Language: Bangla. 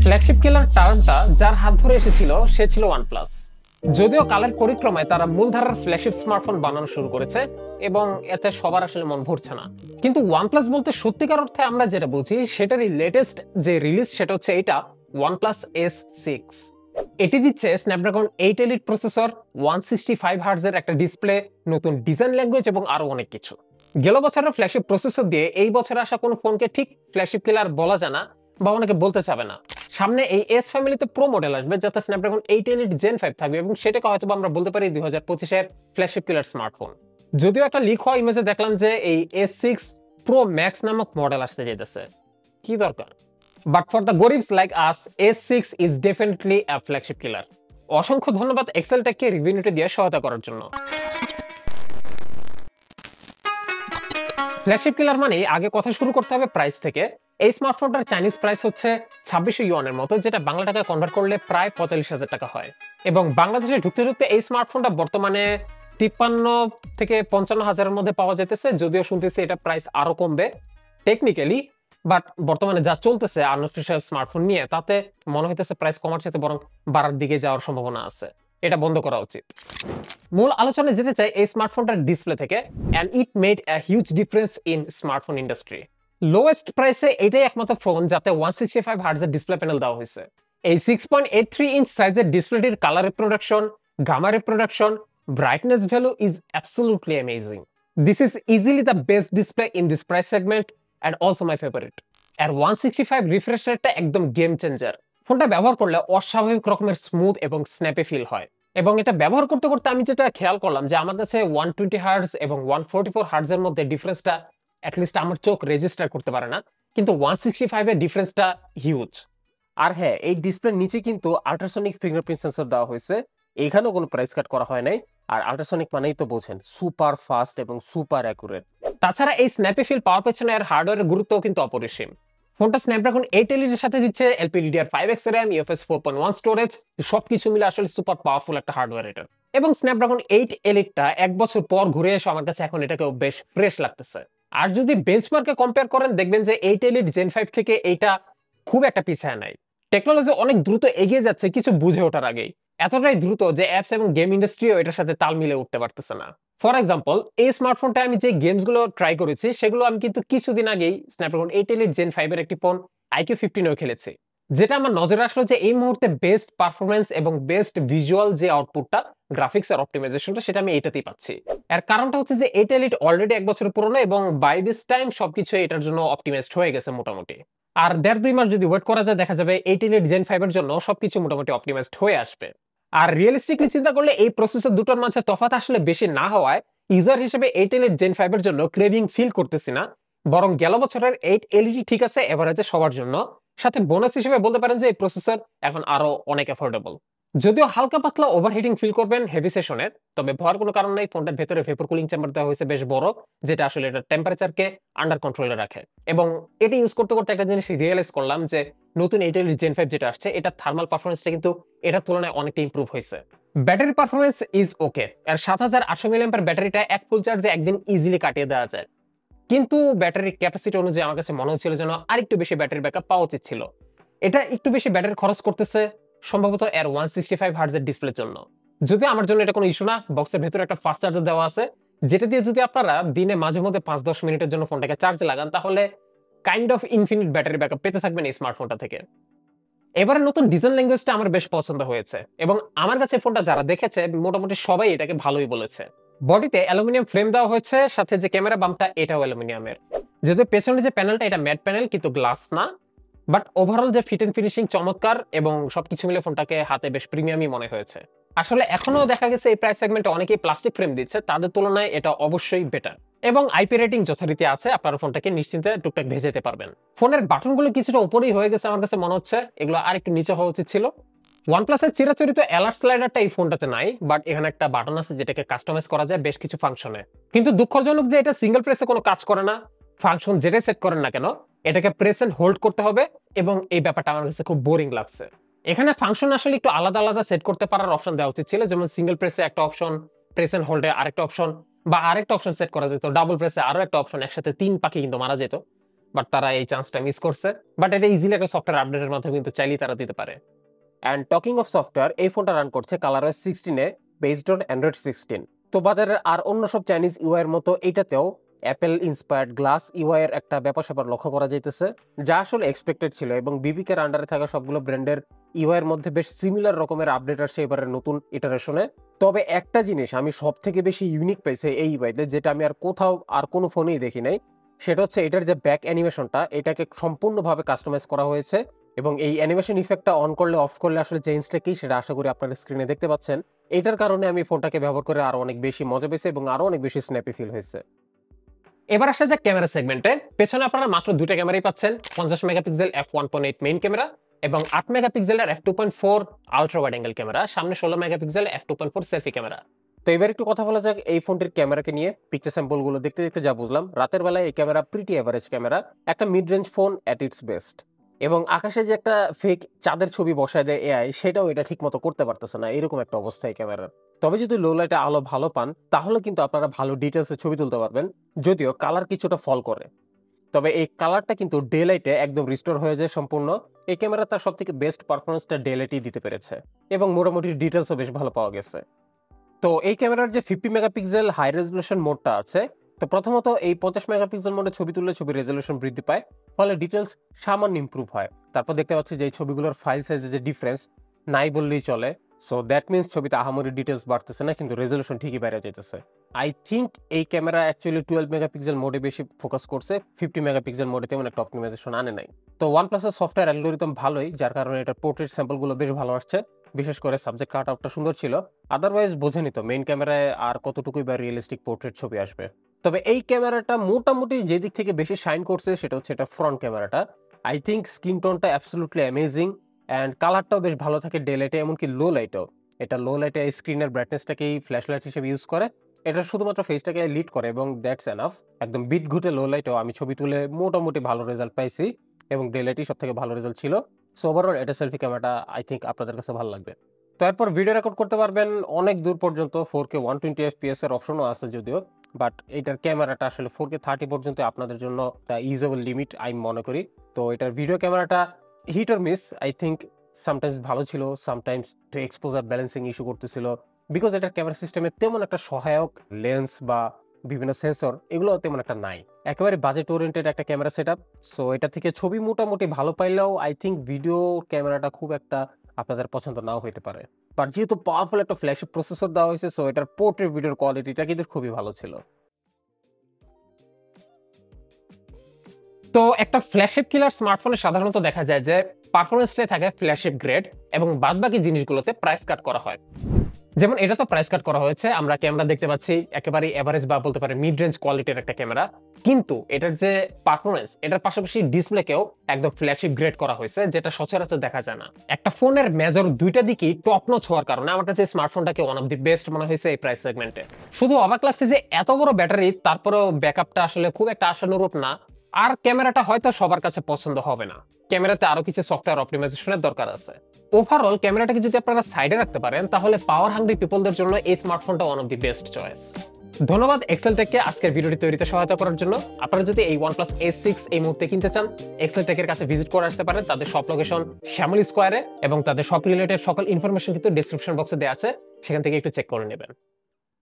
ফ্ল্যাগশিপ কিলার টার্মটা যার হাত ধরে এসেছিল সে ছিল ওয়ানপ্লাস। যদিও কালের পরিক্রমায় তারা মূলধারার ফ্ল্যাগশিপ স্মার্টফোন বানানো শুরু করেছে এবং এতে সবার আসলে মন ভরছে না, কিন্তু ওয়ানপ্লাস বলতে সত্যিকার অর্থে আমরা যেটা বুঝি সেটারই লেটেস্ট যে রিলিজ সেটা হচ্ছে এটা ওয়ানপ্লাস S6। এটি দিচ্ছে স্ন্যাপড্রাগন 8 এলিট প্রসেসর, 165 হার্টজের একটা ডিসপ্লে, নতুন ডিজাইন ল্যাঙ্গুয়েজ এবং আরো অনেক কিছু। গেল বছরের ফ্ল্যাগশিপ প্রসেসর দিয়ে এই বছরে আসা কোনো ফোনকে ঠিক ফ্ল্যাগশিপ কিলার বলা যায় না বা অনেকে বলতে চাবে না। সামনে এই এস ফ্যামিলিতে প্রো মডেল আসবে যাতে স্ন্যাপড্রাগন 8 এলিট জেন 5 থাকবে এবং সেটাকে হয়তো আমরা বলতে পারি 2025 এর ফ্ল্যাগশিপ কিলার স্মার্টফোন। যদিও একটা লিক হওয়া ইমেজে দেখলাম যে এই S6 প্রো ম্যাক্স নামক মডেল আসতে যেতেছে। কি দরকার? বাট ফর দ্য গরিবস like us, S6 is definitely a flagship killer. অসংখ্য ধন্যবাদ এক্সেল টেককে রিভিউ নোটে দিয়ে সহায়তা করার জন্য। ফ্ল্যাগশিপ কিলার মানে আগে কথা শুরু করতে হবে প্রাইস থেকে। এই স্মার্টফোনটার চাইনিজ প্রাইস হচ্ছে 2600 ইউয়ানের মতো, যেটা বাংলা টাকায় কনভার্ট করলে প্রায় 45,000 টাকা হয়। এবং বাংলাদেশে ঢুকতে ঢুকতে এই স্মার্টফোনটা বর্তমানে 53 থেকে 55 হাজারের মধ্যে পাওয়া যেতেছে, যদিও শুনতেছি এটা প্রাইস আরো কমবে টেকনিক্যালি। বাট বর্তমানে যা চলতেছে আনঅফিশিয়াল স্মার্টফোন নিয়ে, তাতে মনে হইতেছে প্রাইস কমার চাইতে বরং বাড়ার দিকে যাওয়ার সম্ভাবনা আছে। এটা বন্ধ করা উচিত। মূল আলোচনায় যেতে চাই এই স্মার্টফোনটার ডিসপ্লে থেকে, and it made a huge difference in smartphone industry. Lowest প্রাইসে এটাই একমাত্র ফোন যাতে 165 হার্টজের ডিসপ্লে প্যানেল দেওয়া হয়েছে। এই 6.83 ইঞ্চ সাইজের ডিসপ্লেটির colour reproduction, gamma reproduction, brightness value is absolutely amazing. This is easily the best display in this price segment and also my favorite. আর 165 রিফ্রেশ রেটটা একদম গেম চেঞ্জার। ফোনটা ব্যবহার করলে অস্বাভাবিক রকমের স্মুথ এবং স্ন্যাপি ফিল হয়। এবং এটা ব্যবহার করতে করতে আমি যেটা খেয়াল করলাম যে আমার কাছে 120 হার্টজ এবং 144 হার্টজের মধ্যে ডিফারেন্সটা অ্যাটলিস্ট আমার চোখ রেজিস্টার করতে পারে না, কিন্তু 165 এর ডিফারেন্সটা হিউজ। আর হ্যাঁ, এই ডিসপ্লের নিচে কিন্তু আল্ট্রাসনিক ফিঙ্গারপ্রিন্ট সেন্সর দেওয়া হয়েছে। এখানেও কোনো প্রাইস কাট করা হয় নাই। আর আল্ট্রাসনিক মানেই তো বোঝেন সুপার ফাস্ট এবং সুপার অ্যাকুরেট। তাছাড়া এই স্ন্যাপি ফিল পাওয়ার পেছনে আর হার্ডওয়্যারের গুরুত্বও কিন্তু অপরিসীম। ফোনটা স্ন্যাপড্রাগন 8 এলিটের সাথে দিচ্ছে LPDDR5X RAM, UFS 4.1 স্টোরেজ, সবকিছু মিলে আসলে সুপার পাওয়ারফুল একটা হার্ডওয়্যার এটা। এবং স্ন্যাপড্রাগন 8 এলিটটা এক বছর পর ঘুরে এসে আমার কাছে এখন এটাকেও বেশ ফ্রেশ লাগতেছে। আর যদি বেঞ্চমার্কে কম্পেয়ার করেন দেখবেন যে 8 এলিট জেন 5 থেকে এইটা খুব একটা পিছায় নাই। টেকনোলজি অনেক দ্রুত এগিয়ে যাচ্ছে কিছু বুঝে ওঠার আগেই, এতটাই দ্রুত যে অ্যাপস এবং গেম ইন্ডাস্ট্রিও এটার সাথে তাল মিলে উঠতে পারতেছে না। ফর এক্সাম্পল, এই স্মার্টফোনটা আমি যে গেমসগুলো ট্রাই করেছি সেগুলো আমি কিন্তু কিছুদিন আগেই স্ন্যাপড্রাগন 8 এলিট জেন 5 এর একটি ফোন IQ15 খেলেছি, যেটা আমার নজরে আসলো যে এই মুহূর্তে বেস্ট পারফরমেন্স এবং বেস্ট ভিজুয়াল যে আউটপুটটা, গ্রাফিক্স আর অপটিমাইজেশনটা, সেটা আমি এটাতেই পাচ্ছি। এর কারণটা হচ্ছে যে 8 এলিট অলরেডি এক বছরের পুরনো এবং বাই দিস টাইম সবকিছু এটার জন্য অপটিমাইজড হয়ে গেছে মোটামুটি। আর 1.5-2 মাস যদি ওয়েট করা যায় দেখা যাবে 8 এলিট জেন 5 এর জন্য সবকিছু মোটামুটি অপটিমাইজড হয়ে আসবে। আর রিয়েলিস্টিকলি চিন্তা করলে এই প্রসেসর দুটোর মাঝে তফাৎ আসলে বেশি না হওয়ায় ইউজার হিসেবে 8 এলিট জেন 5 এর জন্য ক্রেভিং ফিল করতেছি না, বরং গেল বছরের 8 এলইডি ঠিক আছে এভারেজে সবার জন্য। সাথে বোনাস হিসেবে বলতে পারেন যে এই প্রসেসর এখন আরো অনেক অ্যাফোর্ডেবল। যদিও হালকা পাতলা ওভারহিটিং ফিল করবেন হেভি সেশনে, তবে ভয়ের কোনো কারণ নাই। ফোনটার ভেতরে ভেপর কুলিং চেম্বার দেওয়া হয়েছে বেশ বড়, যেটা আসলে এটা টেম্পারেচারকে আন্ডার কন্ট্রোলে রাখে। এবং এটা ইউজ করতে করতে একটা জিনিস রিয়েলাইজ করলাম যে নতুন 8 এলিট জেন 5 যেটা আসছে এটা থার্মাল পারফরমেন্সটা কিন্তু এটার তুলনায় অনেকটা ইমপ্রুভ হয়েছে। Battery performance is okay. আর 7800 মিলিঅ্যাম্পিয়ার ব্যাটারিটা এক ফুল চার্জে একদিন ইজিলি কাটিয়ে দেওয়া যায়, কিন্তু ব্যাটারির ক্যাপাসিটি অনুযায়ী আমার কাছে মনে হচ্ছিল যেন আরেকটু বেশি ব্যাটারি ব্যাকআপ পাওয়া উচিত ছিল। এটা একটু বেশি ব্যাটারি খরচ করতেছে সম্ভবত এর 165 হার্টজের ডিসপ্লের জন্য। যদিও আমার জন্য এটা কোনো ইস্যু না, বক্সের ভেতরে একটা ফাস্ট চার্জার দেওয়া আছে, যেটা দিয়ে যদি আপনারা দিনে মাঝে মধ্যে 5-10 মিনিটের জন্য ফোনটাকে চার্জে লাগান তাহলে kind of infinite battery backup পেতে থাকবেন এই স্মার্টফোনটা থেকে। এবারে নতুন ডিজাইন ল্যাঙ্গুয়েজটা আমার বেশ পছন্দ হয়েছে এবং আমার কাছে ফোনটা যারা দেখেছে মোটামুটি সবাই এটাকে ভালোই বলেছে। বডিতে অ্যালুমিনিয়াম ফ্রেম দেওয়া হয়েছে, সাথে যে ক্যামেরা বাম্পটা এটাও অ্যালুমিনিয়ামের। যদিও পেছনে যে প্যানেলটা এটা ম্যাট প্যানেল কিন্তু গ্লাস না, বাট ওভারঅল যে ফিট এন্ড ফিনিশিং চমৎকার এবং সবকিছু মিলে ফোনটাকে হাতে বেশ প্রিমিয়ামই মনে হয়েছে। আসলে এখনো দেখা গেছে এই প্রাইস সেগমেন্টে অনেকেই প্লাস্টিক ফ্রেম দিচ্ছে, তাদের তুলনায় এটা অবশ্যই বেটার। এবং আইপি রেটিং যথারীতি আছে, আপনারা ফোনটাকে নিশ্চিন্তে টুকটাক ভেজে যেতে পারবেন। ফোনের বাটনগুলো কিছুটা উপরেই হয়ে গেছে আমার কাছে মনে হচ্ছে, এগুলো আর একটু নিচে হওয়া উচিত ছিল। OnePlus এর চিরাচরিত অ্যালার্ট স্লাইডারটা এই ফোনটাতে নাই, বাট এখানে একটা বাটন আছে যেটাকে কাস্টমাইজ করা যায় বেশ কিছু ফাংশনে। কিন্তু দুঃখজনক যে এটা সিঙ্গেল প্রেসে কোনো কাজ করে না। ফাংশন যেটাই সেট করেন না কেন এটাকে প্রেস এন্ড হোল্ড করতে হবে, এবং এই ব্যাপারটা আমার কাছে খুব বোরিং লাগছে। এখানে ফাংশন আসলে একটু আলাদা আলাদা সেট করতে পারার অপশন দেওয়া উচিত ছিল, যেমন সিঙ্গেল প্রেসে একটা অপশন, প্রেস এন্ড হোল্ডে আরেকটা অপশন, বা আরেকটা অপশন সেট করা যেত ডাবল প্রেসে আরো একটা অপশন, একসাথে 3 পাখি কিন্তু মারা যেত। বাট তারা এই চান্সটা মিস করছে। বাট এটা ইজিলি একটা সফটওয়্যার আপডেটের মাধ্যমে কিন্তু চাইলেই তারা দিতে পারে। অ্যান্ড টকিং অফ সফটওয়্যার, এই ফোনটা রান করছে ColorOS 16 A based on Android 16। তো বাজারের আর অন্য সব চাইনিজ ইউআই এর মতো এটাতেও অ্যাপেল ইন্সপায়ার্ড গ্লাস ইউআই এর একটা ব্যাপার-স্যাপার লক্ষ্য করা যাইতেছে, যা আসলে এক্সপেক্টেড ছিল এবং বিবিকের আন্ডারে থাকা সবগুলো ব্র্যান্ডের ইউআই এর মধ্যে বেশ সিমিলার রকমের আপডেট আসছে এবারের নতুন ইটারেশনে। তবে একটা জিনিস আমি সবথেকে বেশি ইউনিক পাইছি এই ইউআইতে, যেটা আমি আর কোথাও আর কোনো ফোনেই দেখি নাই, সেটা হচ্ছে এটার যে ব্যাক অ্যানিমেশনটা, এটাকে সম্পূর্ণভাবে কাস্টমাইজ করা হয়েছে এবং এই অ্যানিমেশন ইফেক্টটা অন করলে অফ করলে আসলে চেঞ্জটা কি সেটা আশা করি আপনারা স্ক্রিনে দেখতে পাচ্ছেন। এটার কারণে আমি ফোনটাকে ব্যবহার করে আরো অনেক বেশি মজা পেয়েছি এবং আরো অনেক বেশি স্ন্যাপি ফিল হয়েছে। এবার আসা যাক ক্যামেরা সেগমেন্টে। পেছনে আপনারা মাত্র দুইটা ক্যামেরাই পাচ্ছেন, 50 মেগাপিক্সেল f1.8 মেইন ক্যামেরা এবং 8 মেগাপিক্সেলের f2.4 ultra wide angle camera, সামনে 16 মেগাপিক্সেল f2.4 সেলফি ক্যামেরা। তো এবার একটু কথা বলা যাক এই ফোনটির ক্যামেরাকে নিয়ে। পিকচার স্যাম্পল গুলো দেখতে দেখতে যা বুঝলাম, রাতের বেলায় এই ক্যামেরা প্রিটি এভারেজ ক্যামেরা, একটা mid range phone at it's best. এবং আকাশে যে একটা ফেক চাঁদের ছবি বসায় দেয় এআই, সেটাও এটা ঠিক মতো করতে পারতেছে না, এরকম একটা অবস্থা এই ক্যামেরার। তবে যদি লো লাইটে আলো ভালো পান তাহলে কিন্তু আপনারা ভালো ডিটেলসে ছবি তুলতে পারবেন, যদিও কালার কিছুটা ফল করে। তবে এই কালারটা কিন্তু ডে লাইটে একদম রিস্টোর হয়ে যায় সম্পূর্ণ। এই ক্যামেরা তার সবথেকে বেস্ট পারফরমেন্সটা ডে লাইটেই দিতে পেরেছে এবং মোটামুটি ডিটেলসও বেশ ভালো পাওয়া গেছে। তো এই ক্যামেরার যে 50 মেগাপিক্সেল হাই রেজলিউশন মোডটা আছে, তো প্রথমত এই 50 মেগাপিক্সেল মোডে ছবি তুললে ছবির রেজলিউশন বৃদ্ধি পায়, ফলে ডিটেলস সামান্য ইমপ্রুভ হয়। তারপর দেখতে পাচ্ছি যে এই ছবিগুলোর ফাইল সাইজে যে ডিফারেন্স নাই বললেই চলে। সো দ্যাট মিনস ছবিতে আহামরি ডিটেলস বাড়তেছে না, কিন্তু রেজলিউশন ঠিকই বাইরে যেতেছে। আই থিঙ্ক এই ক্যামেরা অ্যাকচুয়ালি 12 মেগাপিক্সেল মোডে বেশি ফোকাস করছে, 50 মেগাপিক্সেল মোডে তেমন একটা অপটিমাইজেশন আনে নাই। তো OnePlus এর সফটওয়্যার অ্যালগরিদম ভালোই, যার কারণে এটার পোর্ট্রেট স্যাম্পলগুলো বেশ ভালো আসছে, বিশেষ করে সাবজেক্ট কাট আউটটা সুন্দর ছিল। আদারওয়াইজ বোঝেনি তো মেইন ক্যামেরায় আর কতটুকুই বা রিয়েলিস্টিক পোর্ট্রেট ছবি আসবে। তবে এই ক্যামেরাটা মোটামুটি যে দিক থেকে বেশি শাইন করছে সেটা হচ্ছে এটা ফ্রন্ট ক্যামেরাটা। আই থিঙ্ক স্কিন টোনটা অ্যাবসলিউটলি অ্যামেজিং অ্যান্ড কালারটাও বেশ ভালো থাকে ডে লাইটে, এমনকি লো লাইটেও। এটা লো লাইটে স্ক্রিনের ব্রাইটনেসটাকেই ফ্ল্যাশ লাইট হিসেবে ইউজ করে, এটা শুধুমাত্র ফেসটাকে লিড করে এবং দ্যাটস এনাফ। একদম বিট ঘুটে লো লাইটেও আমি ছবি তুলে মোটামুটি ভালো রেজাল্ট পাইছি এবং ডে লাইটই সব থেকে ভালো রেজাল্ট ছিল। সো ওভারঅল এটা সেলফি ক্যামেরাটা আই থিঙ্ক আপনাদের কাছে ভালো লাগবে। তো এরপর ভিডিও রেকর্ড করতে পারবেন অনেক দূর পর্যন্ত, 4K 120 FPS এর অপশনও আছে যদিও, বাট এটার ক্যামেরাটা আসলে 4K 30 পর্যন্ত আপনাদের জন্য ইউজেবল লিমিট আমি মনে করি। তো এটার ভিডিও ক্যামেরাটা hit or miss, I think sometimes ভালো ছিল, সামটাইমস একটু এক্সপোজার ব্যালেন্সিং ইস্যু করতেছিল, বিকজ এটার ক্যামেরা সিস্টেমে তেমন একটা সহায়ক লেন্স বা বিভিন্ন সেন্সর এগুলো তেমন একটা নাই, একেবারে বাজেট ওরিয়েন্টেড একটা ক্যামেরা সেটআপ। সো এটা থেকে ছবি মোটামুটি ভালো পাইলেও আই থিঙ্ক ভিডিও ক্যামেরাটা খুব একটা আপনাদের পছন্দ নাও হইতে পারে। বাট যেহেতু পাওয়ারফুল একটা ফ্ল্যাগশিপ প্রসেসর দেওয়া হয়েছে, সো এটার পোর্ট্রেট ভিডিওর কোয়ালিটিটা কিন্তু খুবই ভালো ছিল। তো একটা ফ্ল্যাগশিপ কিলার স্মার্টফোনে সাধারণত দেখা যায় যে পারফরমেন্সটাই থাকে ফ্ল্যাগশিপ গ্রেড এবং বাদবাকি জিনিসগুলোতে প্রাইস কাট করা হয়। যেমন এটা তো প্রাইস কাট করা হয়েছে, আমরা ক্যামেরা দেখতে পাচ্ছি একেবারে এভারেজ বা বলতে পারে মিড রেঞ্জ কোয়ালিটির একটা ক্যামেরা, কিন্তু এটার যে পারফরমেন্স এটার পাশাপাশি ডিসপ্লেকেও একদম ফ্ল্যাগশিপ গ্রেড করা হয়েছে, যেটা সচরাচর দেখা যায় না। একটা ফোনের মেজর দুইটা দিকই টপ নচ হওয়ার কারণে আমার কাছে স্মার্টফোনটাকে ওয়ান অফ দি বেস্ট মনে হয়েছে এই প্রাইস সেগমেন্টে। শুধু অবাক লাগছে যে এত বড় ব্যাটারি, তারপরেও ব্যাকআপটা আসলে খুব একটা আশানুরূপ না, আর ক্যামেরাটা হয়তো সবার কাছে পছন্দ হবে না, ক্যামেরাতে আরো কিছু সফটওয়্যার অপটিমাইজেশনের দরকার আছে। ওভারঅল ক্যামেরাটাকে যদি আপনারা সাইডে রাখতে পারেন তাহলে পাওয়ার হাংরি পিপলদের জন্য এই স্মার্টফোনটা one of the best choice. ধন্যবাদ এক্সেলটেককে আজকের ভিডিওটি তৈরিতে সহায়তা করার জন্য। আপনারা যদি এই OnePlus S6 এই মুহূর্তে কিনতে চান, এক্সেলটেকের কাছে ভিজিট করে আসতে পারেন। তাদের শপ লোকেশন শ্যামলী স্কোয়ারে এবং তাদের শপ রিলেটেড সকল ইনফরমেশন কিন্তু ডেসক্রিপশন বক্সে দেওয়া আছে, সেখান থেকে একটু চেক করে নেবেন।